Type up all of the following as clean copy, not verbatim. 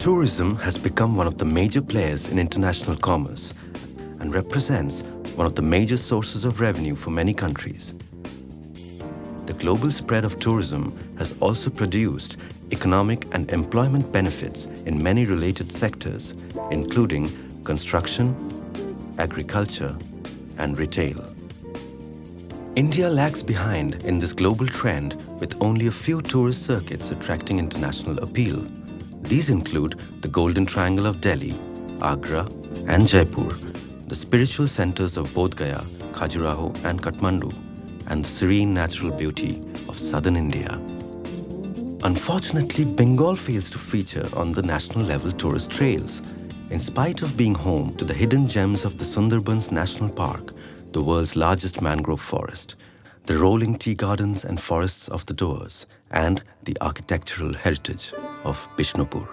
Tourism has become one of the major players in international commerce and represents one of the major sources of revenue for many countries. The global spread of tourism has also produced economic and employment benefits in many related sectors, including construction, agriculture, and retail. India lags behind in this global trend with only a few tourist circuits attracting international appeal. These include the Golden Triangle of Delhi, Agra, and Jaipur, the spiritual centers of Bodh Gaya, Khajuraho, and Kathmandu, and the serene natural beauty of southern India. Unfortunately, Bengal fails to feature on the national level tourist trails. In spite of being home to the hidden gems of the Sundarbans National Park, the world's largest mangrove forest, the rolling tea gardens and forests of the Doors, and the architectural heritage of Bishnupur.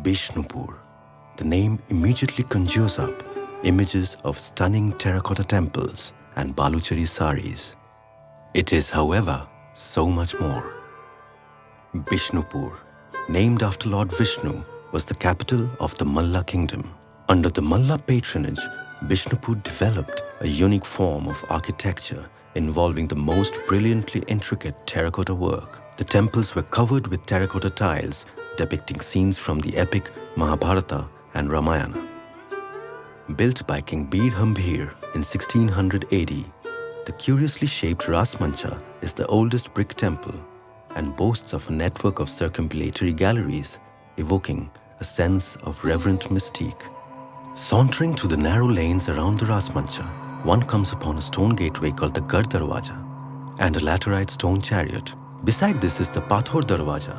Bishnupur. The name immediately conjures up images of stunning terracotta temples and baluchari saris. It is, however, so much more. Bishnupur, named after Lord Vishnu, was the capital of the Malla kingdom. Under the Malla patronage, Bishnupur developed a unique form of architecture involving the most brilliantly intricate terracotta work. The temples were covered with terracotta tiles depicting scenes from the epic Mahabharata and Ramayana. Built by King Bir Hambir in 1600 AD, the curiously shaped Rasmancha is the oldest brick temple and boasts of a network of circumambulatory galleries evoking a sense of reverent mystique. Sauntering through the narrow lanes around the Rasmancha, one comes upon a stone gateway called the Gar Darwaja and a laterite stone chariot. Beside this is the Pathor Darwaja,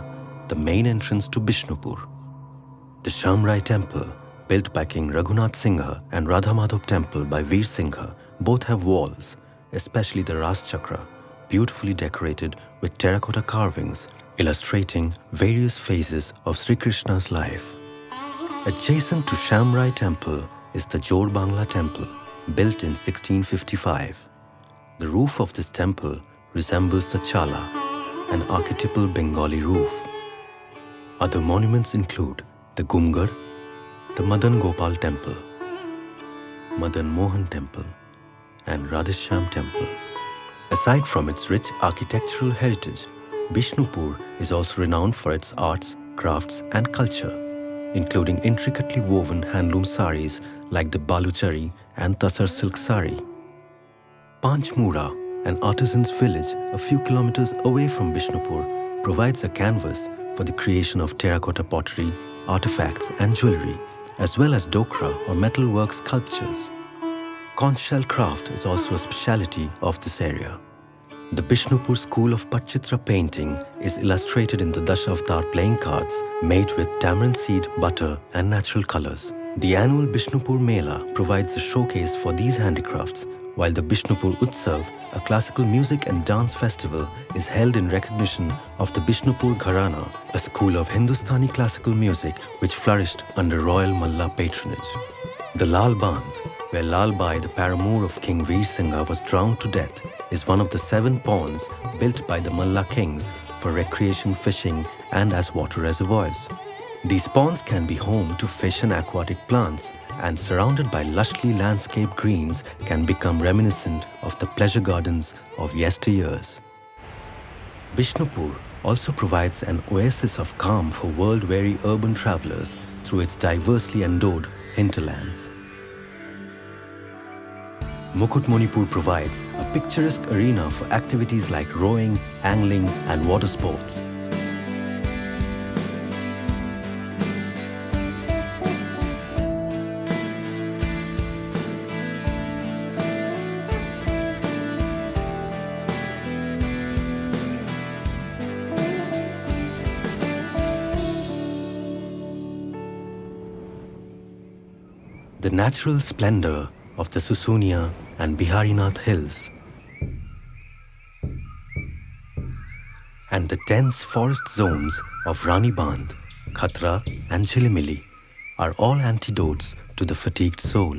the main entrance to Bishnupur. The Shamrai temple, built by King Raghunath Singha, and Radhamadhop temple by Veer Singha, both have walls, especially the Ras Chakra, beautifully decorated with terracotta carvings illustrating various phases of Sri Krishna's life. Adjacent to Shamrai temple is the Jor Bangla temple, built in 1655. The roof of this temple resembles the Chala, an archetypal Bengali roof. Other monuments include the Gumgar, the Madan Gopal temple, Madan Mohan temple, and Radheshyam temple. Aside from its rich architectural heritage, Bishnupur is also renowned for its arts, crafts, and culture, including intricately woven handloom saris like the Baluchari and Tasar silk sari. Panchmura, an artisan's village a few kilometers away from Bishnupur, provides a canvas for the creation of terracotta pottery, artifacts, and jewelry, as well as dokra or metalwork sculptures. Conch shell craft is also a specialty of this area. The Bishnupur school of Patchitra painting is illustrated in the Dashavatar playing cards made with tamarind seed, butter, and natural colors. The annual Bishnupur Mela provides a showcase for these handicrafts, while the Bishnupur Utsav, a classical music and dance festival, is held in recognition of the Bishnupur Gharana, a school of Hindustani classical music which flourished under royal Malla patronage. The Lal Bandh, where Lal Bai, the paramour of King Veer Singha, was drowned to death, is one of the 7 ponds built by the Malla kings for recreation fishing and as water reservoirs. These ponds can be home to fish and aquatic plants, and surrounded by lushly landscaped greens can become reminiscent of the pleasure gardens of yesteryears. Bishnupur also provides an oasis of calm for world-weary urban travelers through its diversely endowed hinterlands. Mukutmanipur provides a picturesque arena for activities like rowing, angling, and water sports. The natural splendor of the Susunia and Biharinath hills and the dense forest zones of Rani Bandh, Khatra and Chilimili are all antidotes to the fatigued soul.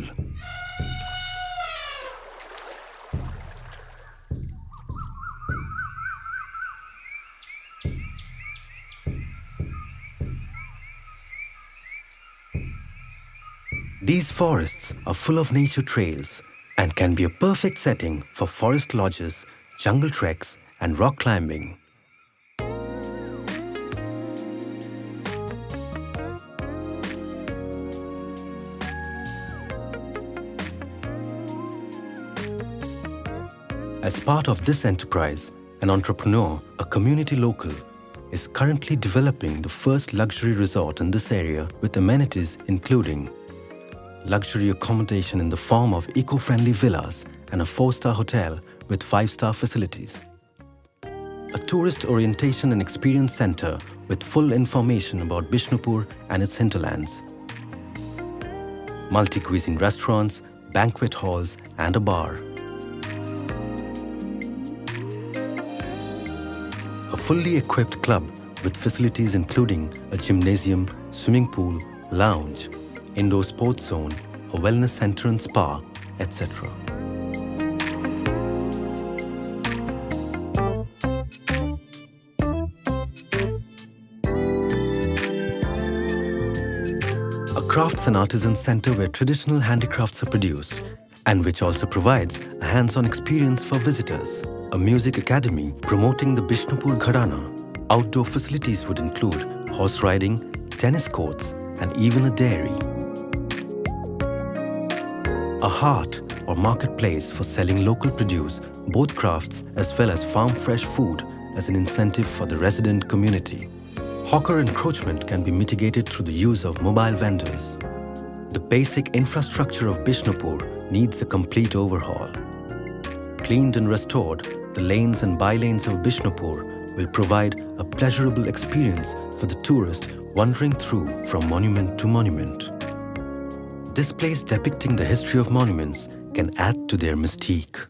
These forests are full of nature trails and can be a perfect setting for forest lodges, jungle treks and rock climbing. As part of this enterprise, an entrepreneur, a community local, is currently developing the first luxury resort in this area with amenities including luxury accommodation in the form of eco-friendly villas and a 4-star hotel with 5-star facilities. A tourist orientation and experience center with full information about Bishnupur and its hinterlands. Multi-cuisine restaurants, banquet halls and a bar. A fully equipped club with facilities including a gymnasium, swimming pool, lounge, indoor sports zone, a wellness center and spa, etc. A crafts and artisans center where traditional handicrafts are produced and which also provides a hands-on experience for visitors. A music academy promoting the Bishnupur Gharana. Outdoor facilities would include horse riding, tennis courts and even a dairy. A hart or marketplace for selling local produce, both crafts as well as farm fresh food as an incentive for the resident community. Hawker encroachment can be mitigated through the use of mobile vendors. The basic infrastructure of Bishnupur needs a complete overhaul. Cleaned and restored, the lanes and bylanes of Bishnupur will provide a pleasurable experience for the tourist wandering through from monument to monument. Displays depicting the history of monuments can add to their mystique.